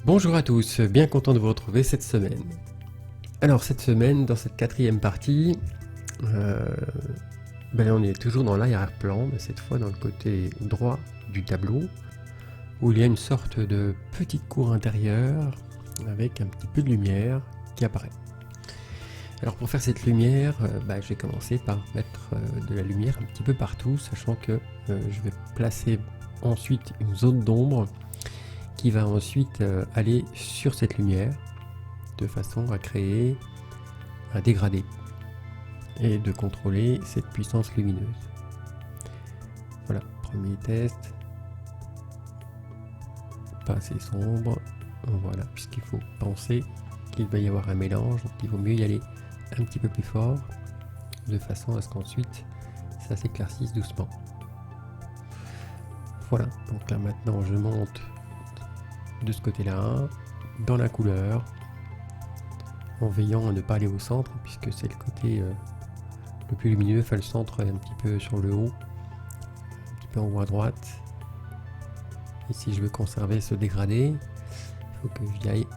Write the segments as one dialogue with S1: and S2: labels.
S1: Bonjour à tous, bien content de vous retrouver cette semaine. Alors cette semaine, dans cette quatrième partie, on est toujours dans l'arrière-plan, mais cette fois dans le côté droit du tableau, où il y a une sorte de petite cour intérieure avec un petit peu de lumière qui apparaît. Alors pour faire cette lumière, j'ai commencé par mettre de la lumière un petit peu partout, sachant que je vais placer ensuite une zone d'ombre qui va ensuite aller sur cette lumière de façon à créer un dégradé et de contrôler cette puissance lumineuse. Voilà, premier test. Pas assez sombre. Voilà, puisqu'il faut penser qu'il va y avoir un mélange, donc il vaut mieux y aller un petit peu plus fort de façon à ce qu'ensuite ça s'éclaircisse doucement. Voilà, donc là maintenant je monte de ce côté-là, dans la couleur, en veillant à ne pas aller au centre, puisque c'est le côté le plus lumineux, enfin le centre est un petit peu sur le haut, un petit peu en haut à droite. Et si je veux conserver ce dégradé, il faut que j'y aille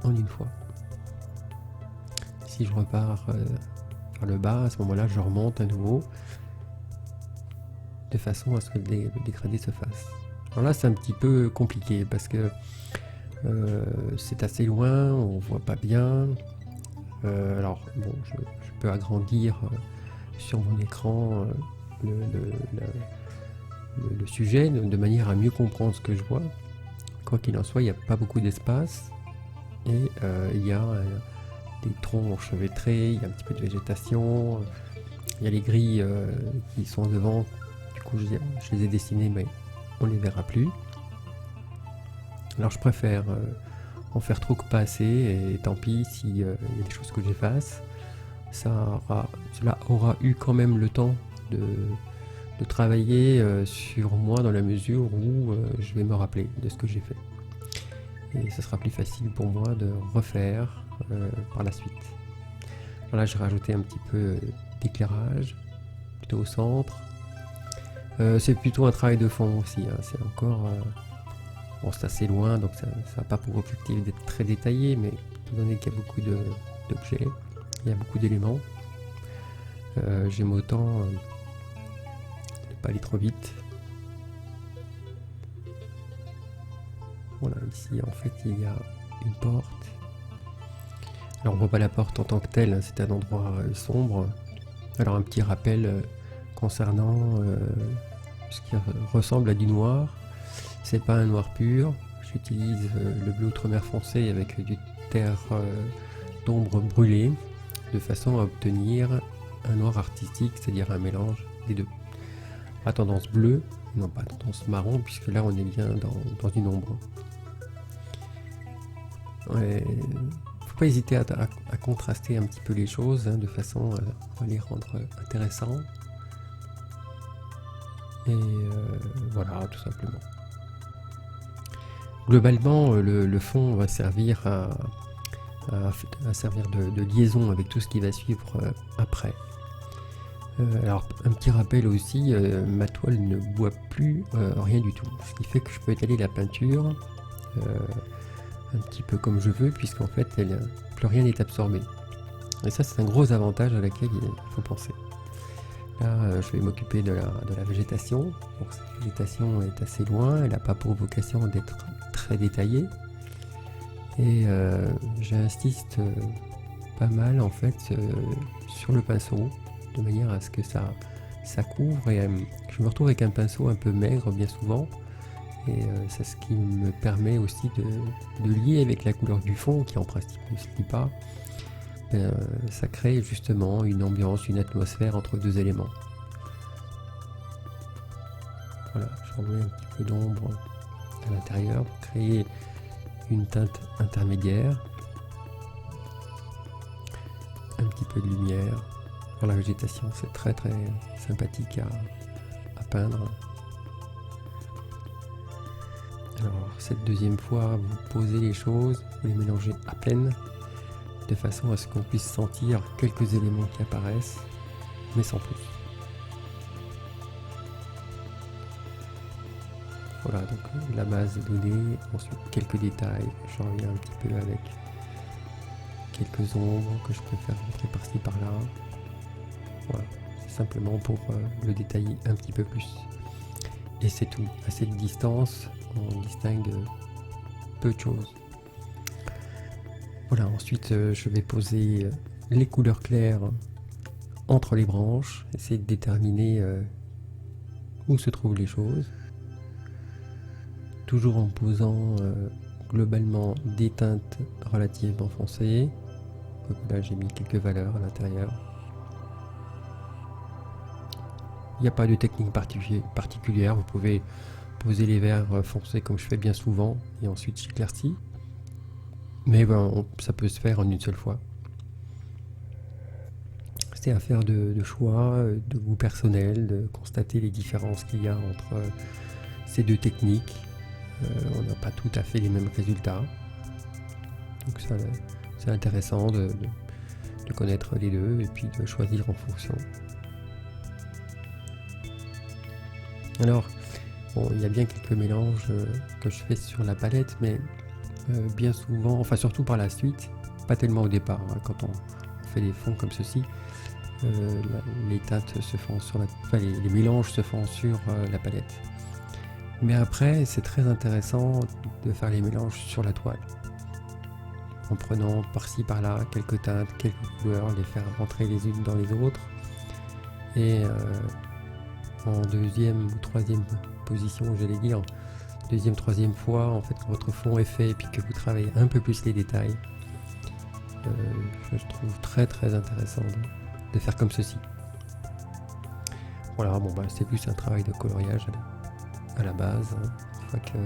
S1: en une fois. Si je repars vers le bas, à ce moment-là, je remonte à nouveau, de façon à ce que le dégradé se fasse. Alors là, c'est un petit peu compliqué, parce que c'est assez loin, on voit pas bien. Alors bon, je peux agrandir sur mon écran le sujet de manière à mieux comprendre ce que je vois. Quoi qu'il en soit, il n'y a pas beaucoup d'espace et il y a des troncs enchevêtrés, il y a un petit peu de végétation, il y a les grilles qui sont devant. Du coup, je les ai dessinées, mais on les verra plus. Alors je préfère en faire trop que pas assez, et tant pis s'il y a des choses que j'efface. Cela aura eu quand même le temps de travailler sur moi, dans la mesure où je vais me rappeler de ce que j'ai fait. Et ce sera plus facile pour moi de refaire par la suite. Alors là, j'ai rajouté un petit peu d'éclairage, plutôt au centre. C'est plutôt un travail de fond aussi, hein. C'est encore... Bon, c'est assez loin, donc ça n'a pas pour objectif d'être très détaillé, mais étant donné qu'il y a beaucoup d'objets, il y a beaucoup d'éléments, j'aime autant ne pas aller trop vite. Voilà, ici en fait il y a une porte. Alors on voit pas la porte en tant que telle, hein, c'est un endroit sombre. Alors un petit rappel concernant ce qui ressemble à du noir. C'est pas un noir pur, j'utilise le bleu outre-mer foncé avec du terre d'ombre brûlée, de façon à obtenir un noir artistique, c'est-à-dire un mélange des deux. À tendance bleue, non pas tendance marron, puisque là on est bien dans une ombre. Ouais, faut pas hésiter à contraster un petit peu les choses, hein, de façon à les rendre intéressants. Et voilà, tout simplement. Globalement, le fond va servir à servir de liaison avec tout ce qui va suivre après. Alors, un petit rappel aussi, ma toile ne boit plus rien du tout, ce qui fait que je peux étaler la peinture un petit peu comme je veux, puisqu'en fait, plus rien n'est absorbé. Et ça, c'est un gros avantage à laquelle il faut penser. Là, je vais m'occuper de la végétation. Donc, cette végétation est assez loin, elle n'a pas pour vocation d'être très détaillée. Et j'insiste pas mal en fait sur le pinceau, de manière à ce que ça couvre, et je me retrouve avec un pinceau un peu maigre bien souvent. Et c'est ce qui me permet aussi de lier avec la couleur du fond, qui en principe ne se lie pas. Ça crée justement une ambiance, une atmosphère entre deux éléments. Voilà, je remets un petit peu d'ombre à l'intérieur pour créer une teinte intermédiaire. Un petit peu de lumière. Pour la végétation, c'est très très sympathique à peindre. Alors cette deuxième fois, vous posez les choses, vous les mélangez à peine, de façon à ce qu'on puisse sentir quelques éléments qui apparaissent, mais sans plus. Voilà, donc la base est donnée, ensuite quelques détails, j'en reviens un petit peu avec quelques ombres que je peux faire rentrer par-ci par-là. Voilà, c'est simplement pour le détailler un petit peu plus. Et c'est tout. À cette distance, on distingue peu de choses. Voilà, ensuite je vais poser les couleurs claires entre les branches, essayer de déterminer où se trouvent les choses. Toujours en posant globalement des teintes relativement foncées. Donc là j'ai mis quelques valeurs à l'intérieur. Il n'y a pas de technique particulière, vous pouvez poser les verts foncés comme je fais bien souvent et ensuite j'éclaircis. Mais ben, ça peut se faire en une seule fois. C'est affaire de choix, de goût personnel, de constater les différences qu'il y a entre ces deux techniques. On n'a pas tout à fait les mêmes résultats. Donc c'est intéressant de connaître les deux et puis de choisir en fonction. Alors, bon, il y a bien quelques mélanges que je fais sur la palette, mais bien souvent, enfin surtout par la suite, pas tellement au départ, hein, quand on fait des fonds comme ceci, les teintes se font sur les mélanges se font sur la palette. Mais après, c'est très intéressant de faire les mélanges sur la toile. En prenant par-ci par-là quelques teintes, quelques couleurs, les faire rentrer les unes dans les autres. Et en deuxième ou troisième position, j'allais dire, deuxième, troisième fois, en fait, quand votre fond est fait et puis que vous travaillez un peu plus les détails, je trouve très très intéressant de faire comme ceci. Voilà, bon bah c'est plus un travail de coloriage à la base, hein. Une fois que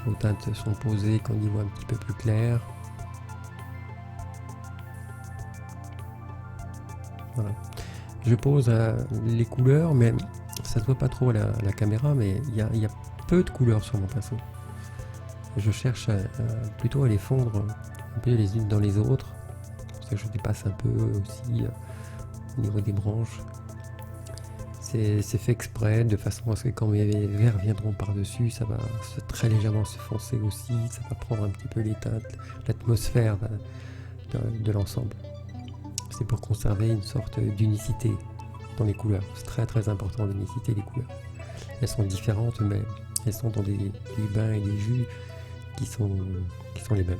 S1: vos teintes sont posées, qu'on y voit un petit peu plus clair. Voilà. Je pose les couleurs, mais ça se voit pas trop à la caméra, mais il y a peu de couleurs sur mon pinceau. Je cherche plutôt à les fondre un peu les unes dans les autres. C'est pour ça que je dépasse un peu aussi au niveau des branches. C'est fait exprès, de façon à ce que quand mes verres viendront par-dessus, ça va très légèrement se foncer aussi, ça va prendre un petit peu les teintes, l'atmosphère de l'ensemble. C'est pour conserver une sorte d'unicité dans les couleurs. C'est très très important l'unicité des couleurs. Elles sont différentes, mais elles sont dans des bains et des jus qui sont les mêmes.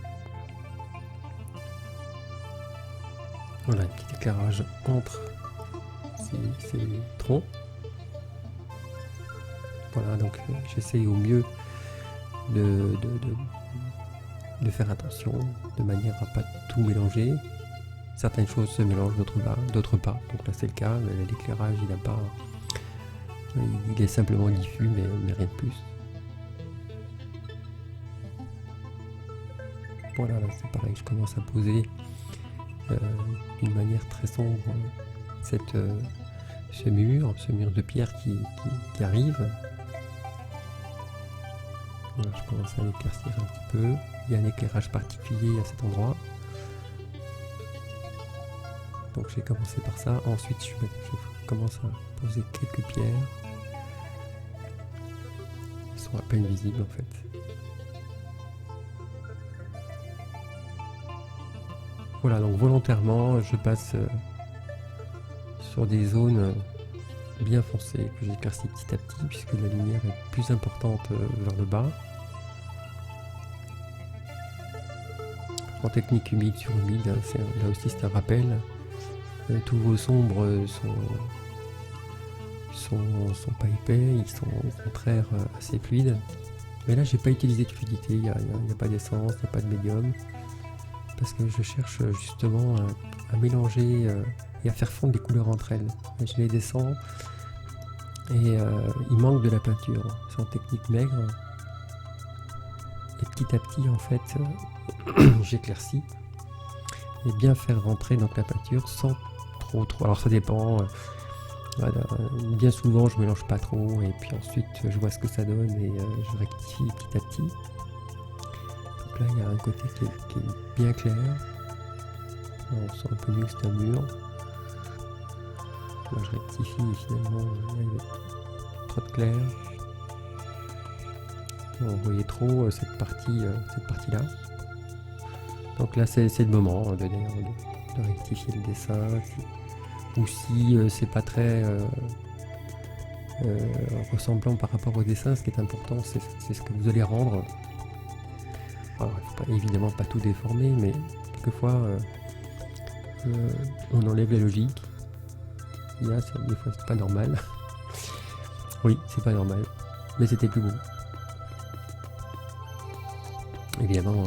S1: Voilà, un petit éclairage entre ces troncs. Voilà, donc j'essaye au mieux de faire attention, de manière à pas tout mélanger. Certaines choses se mélangent, d'autres pas. Donc là c'est le cas, l'éclairage il est simplement diffus, mais rien de plus. Voilà, là c'est pareil, je commence à poser d'une manière très sombre ce mur de pierre qui arrive. Voilà, je commence à l'éclaircir un petit peu. Il y a un éclairage particulier à cet endroit. Donc j'ai commencé par ça. Ensuite je commence à poser quelques pierres. Ils sont à peine visibles en fait. Voilà, donc volontairement je passe sur des zones bien foncées que j'éclaircis petit à petit puisque la lumière est plus importante vers le bas. En technique humide sur humide, là aussi c'est un rappel. Tous vos sombres sont pas épais, ils sont au contraire assez fluides. Mais là j'ai pas utilisé de fluidité, il n'y a pas d'essence, il n'y a pas de médium. Parce que je cherche justement à mélanger et à faire fondre les couleurs entre elles. Et je les descends et il manque de la peinture. C'est en technique maigre. Et petit à petit en fait j'éclaircis et bien faire rentrer donc la peinture sans trop. Alors ça dépend. Voilà, bien souvent je mélange pas trop et puis ensuite je vois ce que ça donne et je rectifie petit à petit. Donc là il y a un côté qui est bien clair. Là, on sent un peu mieux que c'est un mur. Là je rectifie et finalement là, il va être trop clair. On voyait trop cette partie-là. Donc là, c'est le moment de rectifier le dessin. Ou si c'est pas très ressemblant par rapport au dessin, ce qui est important, c'est ce que vous allez rendre. Alors, il ne faut évidemment pas tout déformer, mais quelquefois, on enlève la logique. Des fois, c'est pas normal. Oui, c'est pas normal, mais c'était plus beau. Évidemment,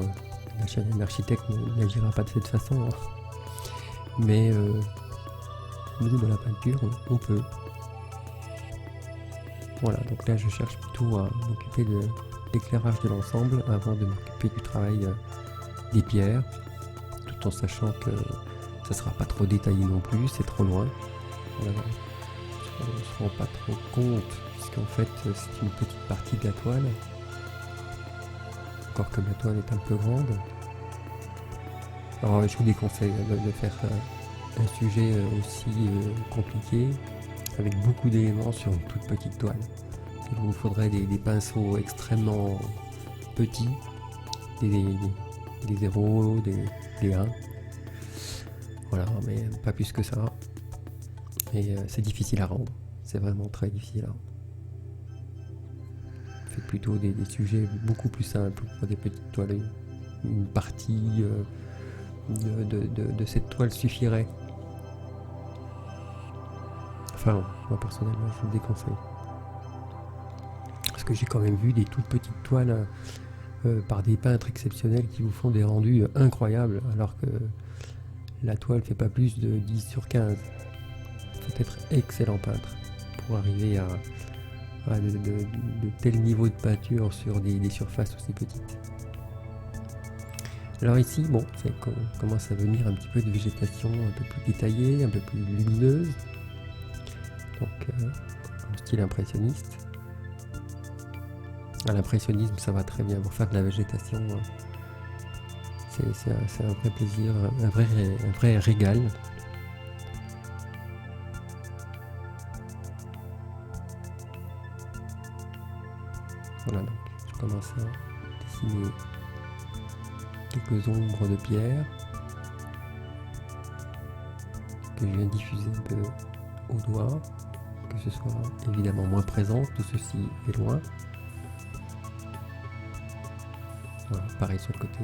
S1: l'architecte n'agira pas de cette façon, hein. Mais nous, dans la peinture, on peut. Voilà, donc là, je cherche plutôt à m'occuper de l'éclairage de l'ensemble avant de m'occuper du travail des pierres, tout en sachant que ça sera pas trop détaillé non plus, c'est trop loin. Voilà. On ne se rend pas trop compte, puisqu'en fait, c'est une petite partie de la toile. Encore que la toile est un peu grande. Alors, je vous déconseille de faire un sujet aussi compliqué, avec beaucoup d'éléments sur une toute petite toile. Il vous faudrait des pinceaux extrêmement petits, des 0, des 1. Voilà, mais pas plus que ça. Et c'est difficile à rendre. C'est vraiment très difficile à rendre. Faites plutôt des sujets beaucoup plus simples pour des petites toiles. Une partie de cette toile suffirait. Enfin, moi personnellement, je vous le déconseille. Parce que j'ai quand même vu des toutes petites toiles par des peintres exceptionnels qui vous font des rendus incroyables, alors que la toile fait pas plus de 10 sur 15. Il faut être excellent peintre pour arriver à de tels niveaux de peinture sur des surfaces aussi petites. Alors ici, bon, on commence à venir un petit peu de végétation un peu plus détaillée, un peu plus lumineuse. Donc en style impressionniste. À l'impressionnisme, ça va très bien pour faire de la végétation. C'est un vrai plaisir, un vrai régal. Voilà, donc je commence à dessiner quelques ombres de pierre que je viens diffuser un peu au doigt, que ce soit évidemment moins présent, tout ceci est loin. Voilà, pareil sur le côté.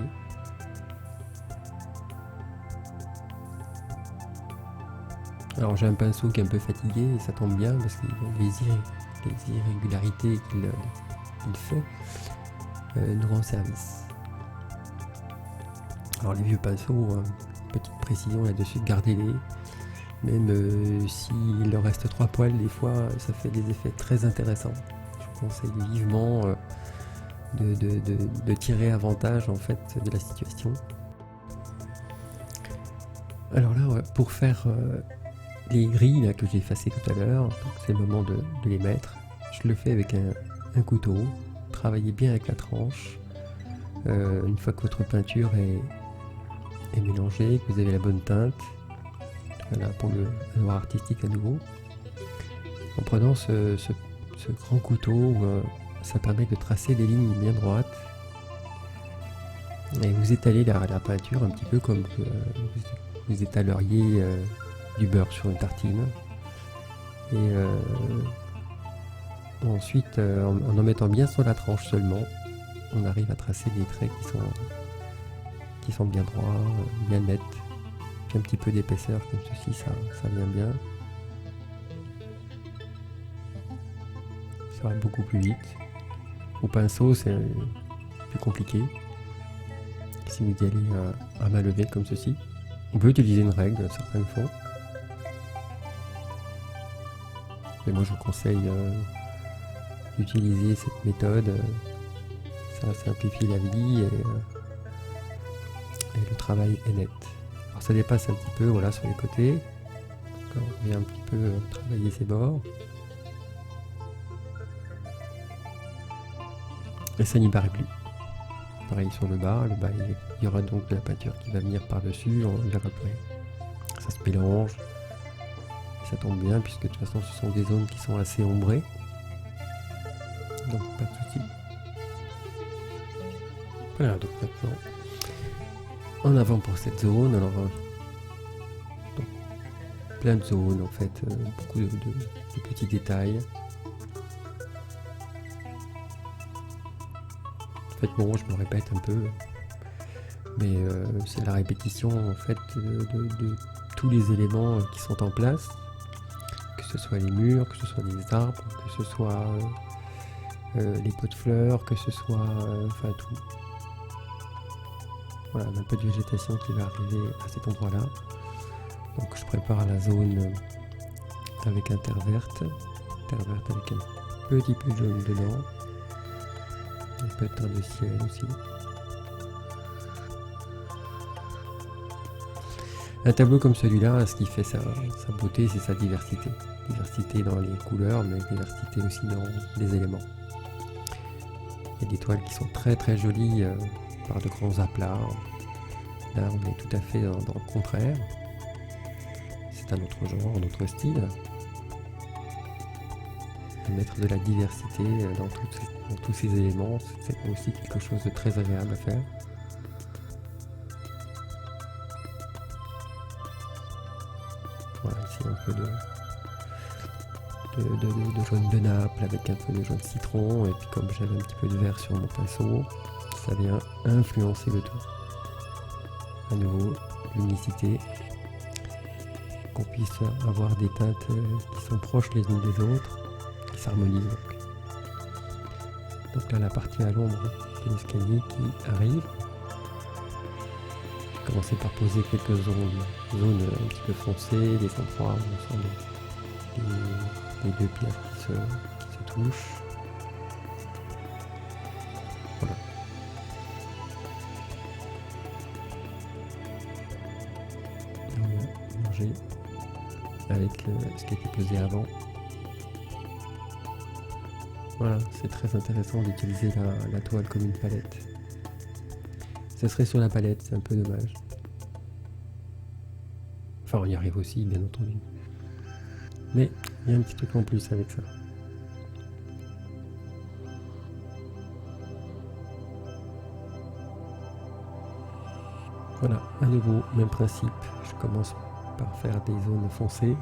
S1: Alors j'ai un pinceau qui est un peu fatigué et ça tombe bien parce qu'il y a les irrégularités qu'il fait nous rend service. Alors les vieux pinceaux, petite précision là-dessus, gardez-les. Même s'il leur reste 3 poils, des fois ça fait des effets très intéressants. Je vous conseille vivement de tirer avantage en fait de la situation. Alors là, ouais, pour faire les grilles là, que j'ai effacées tout à l'heure, c'est le moment de les mettre. Je le fais avec un couteau. Travaillez bien avec la tranche. Une fois que votre peinture est mélangée, que vous avez la bonne teinte, voilà, pour le noir artistique à nouveau. En prenant ce grand couteau, ça permet de tracer des lignes bien droites. Et vous étalez la peinture un petit peu comme vous étaleriez du beurre sur une tartine. Et ensuite, en mettant bien sur la tranche seulement, on arrive à tracer des traits qui sont bien droits, bien nets. Puis un petit peu d'épaisseur comme ceci, ça vient bien. Ça va beaucoup plus vite. Au pinceau, c'est plus compliqué. Si vous y allez à main levée comme ceci, on peut utiliser une règle, certaines font. Mais moi je vous conseille d'utiliser cette méthode. Ça simplifie la vie et le travail est net. Alors ça dépasse un petit peu, voilà, sur les côtés. On vient un petit peu travailler ses bords. Et ça n'y paraît plus. Pareil sur le bas, il y aura donc de la peinture qui va venir par-dessus, on verra après. Ça se mélange, et ça tombe bien puisque de toute façon ce sont des zones qui sont assez ombrées. Donc pas de soucis. Voilà, donc maintenant, en avant pour cette zone. Alors, donc, plein de zones en fait, beaucoup de petits détails. En fait, bon, je me répète un peu, mais c'est la répétition en fait de tous les éléments qui sont en place, que ce soit les murs, que ce soit les arbres, que ce soit les pots de fleurs, que ce soit enfin tout. Voilà, un peu de végétation qui va arriver à cet endroit-là. Donc je prépare la zone avec un terre verte avec un petit peu de jaune dedans, un peu de teint de ciel aussi. Un tableau comme celui-là, ce qui fait sa beauté, c'est sa diversité. Diversité dans les couleurs, mais diversité aussi dans les éléments. Il y a des toiles qui sont très très jolies par de grands aplats. Là, on est tout à fait dans le contraire. C'est un autre genre, un autre style. Mettre de la diversité dans tous ces éléments, c'est aussi quelque chose de très agréable à faire. Voilà, ici un peu de jaune de Naples avec un peu de jaune citron, et puis comme j'avais un petit peu de vert sur mon pinceau, ça vient influencer le tout. À nouveau, l'unicité, qu'on puisse avoir des teintes qui sont proches les unes des autres, qui s'harmonisent. Donc là, la partie à l'ombre de l'escalier qui arrive. J'ai commencé par poser quelques zones un petit peu foncées, des endroits où on sent les deux pierres qui se touchent. Voilà. On va mélanger avec ce qui a été posé avant. Voilà, c'est très intéressant d'utiliser la toile comme une palette. Ça serait sur la palette, c'est un peu dommage. Enfin, on y arrive aussi, bien entendu. Mais il y a un petit truc en plus avec ça. Voilà, à nouveau, même principe. Je commence par faire des zones foncées.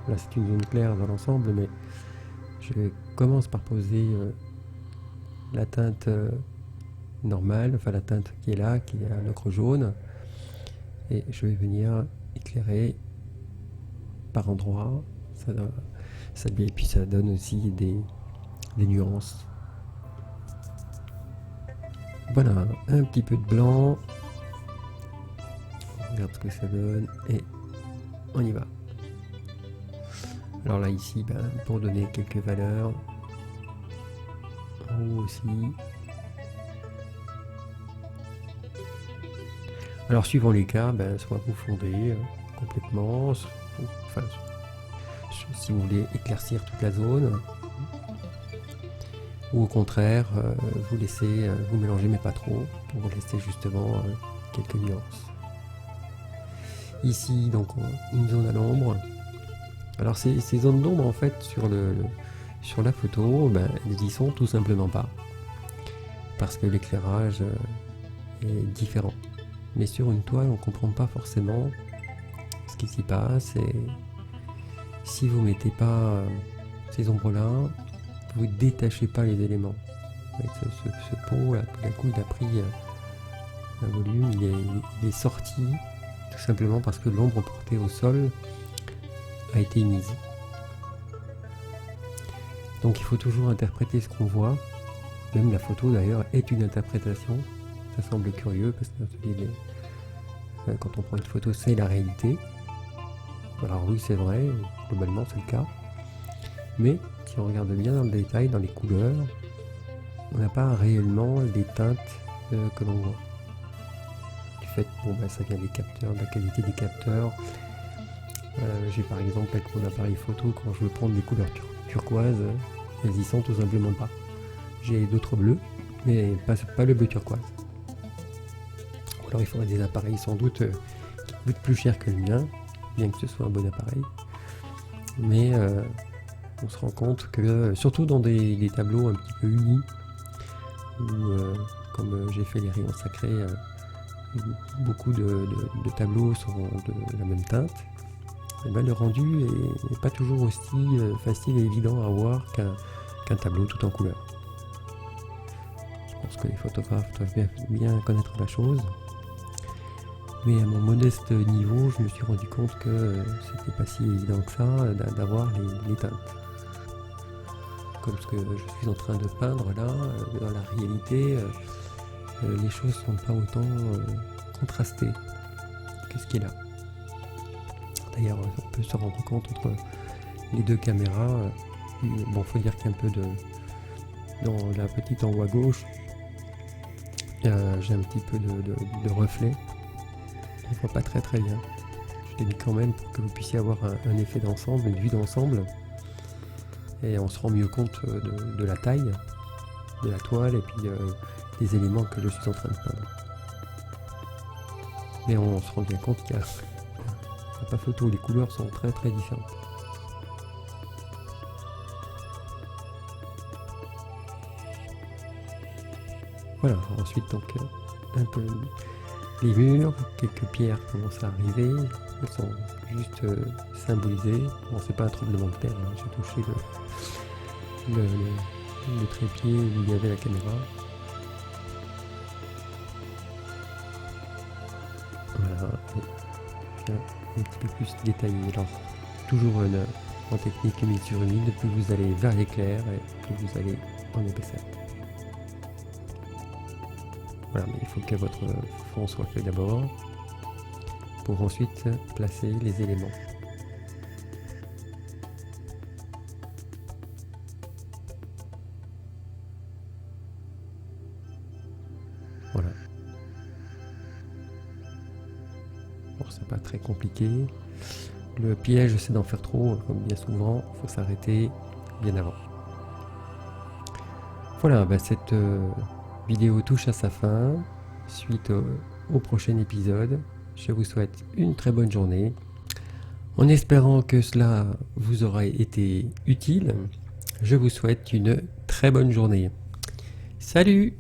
S1: Là, c'est une zone claire dans l'ensemble, mais je commence par poser la teinte normale, enfin la teinte qui est là, qui est à l'ocre jaune. Et je vais venir éclairer par endroits. Et puis ça donne aussi des nuances. Voilà, un petit peu de blanc. On regarde ce que ça donne et on y va. Alors là ici, pour donner quelques valeurs, en haut aussi. Alors suivant les cas, soit vous fondez complètement, enfin, si vous voulez éclaircir toute la zone, ou au contraire, vous laissez vous mélanger mais pas trop, pour laisser justement quelques nuances. Ici, donc, une zone à l'ombre. Alors ces zones d'ombre, en fait, sur la photo, elles y sont tout simplement pas. Parce que l'éclairage est différent. Mais sur une toile, on ne comprend pas forcément ce qui s'y passe. Et si vous ne mettez pas ces ombres-là, vous ne détachez pas les éléments. Avec ce pot, là, tout d'un coup, il a pris un volume, il est sorti, tout simplement parce que l'ombre portée au sol a été mise. Donc il faut toujours interpréter ce qu'on voit. Même la photo d'ailleurs est une interprétation. Ça semble curieux parce que quand on prend une photo, c'est la réalité. Alors oui, c'est vrai, globalement c'est le cas. Mais si on regarde bien dans le détail, dans les couleurs, on n'a pas réellement les teintes que l'on voit. Du fait que ça vient des capteurs, de la qualité des capteurs. J'ai par exemple avec mon appareil photo, quand je veux prendre des couleurs turquoises, elles y sont tout simplement pas. J'ai d'autres bleus, mais pas le bleu turquoise. Ou alors il faudrait des appareils sans doute qui coûtent plus cher que le mien, bien que ce soit un bon appareil. Mais on se rend compte que, surtout dans des tableaux un petit peu unis, où comme j'ai fait les rayons sacrés, beaucoup de tableaux sont de la même teinte, et ben, le rendu n'est pas toujours aussi facile et évident à voir qu'un tableau tout en couleur. Je pense que les photographes doivent bien connaître la chose. Mais à mon modeste niveau, je me suis rendu compte que c'était pas si évident que ça d'avoir les teintes. Comme ce que je suis en train de peindre là, dans la réalité, les choses sont pas autant contrastées que ce qui est là. D'ailleurs, on peut se rendre compte entre les deux caméras. Bon, faut dire qu'il y a un peu dans la petite en haut à gauche, j'ai un petit peu de reflet. On voit pas très bien. Je l'ai mis quand même pour que vous puissiez avoir un effet d'ensemble, une vue d'ensemble. Et on se rend mieux compte de la taille de la toile et puis des éléments que je suis en train de peindre. Mais on se rend bien compte qu'il n'y a pas photo, les couleurs sont très différentes. Voilà, ensuite donc un peu les murs, quelques pierres commencent à arriver, elles sont juste symbolisées. Bon, c'est pas un tremblement de terre, hein. J'ai touché le trépied où il y avait la caméra. Voilà, un petit peu plus détaillé. Alors, toujours en technique humide sur humide, plus vous allez vers l'éclair et plus vous allez en épaisseur. Voilà, mais il faut que votre fond soit fait d'abord pour ensuite placer les éléments. Voilà. Bon, c'est pas très compliqué. Le piège, c'est d'en faire trop, comme bien souvent, il faut s'arrêter bien avant. Voilà, bah cette vidéo touche à sa fin. Suite au prochain épisode, je vous souhaite une très bonne journée. En espérant que cela vous aura été utile, je vous souhaite une très bonne journée. Salut!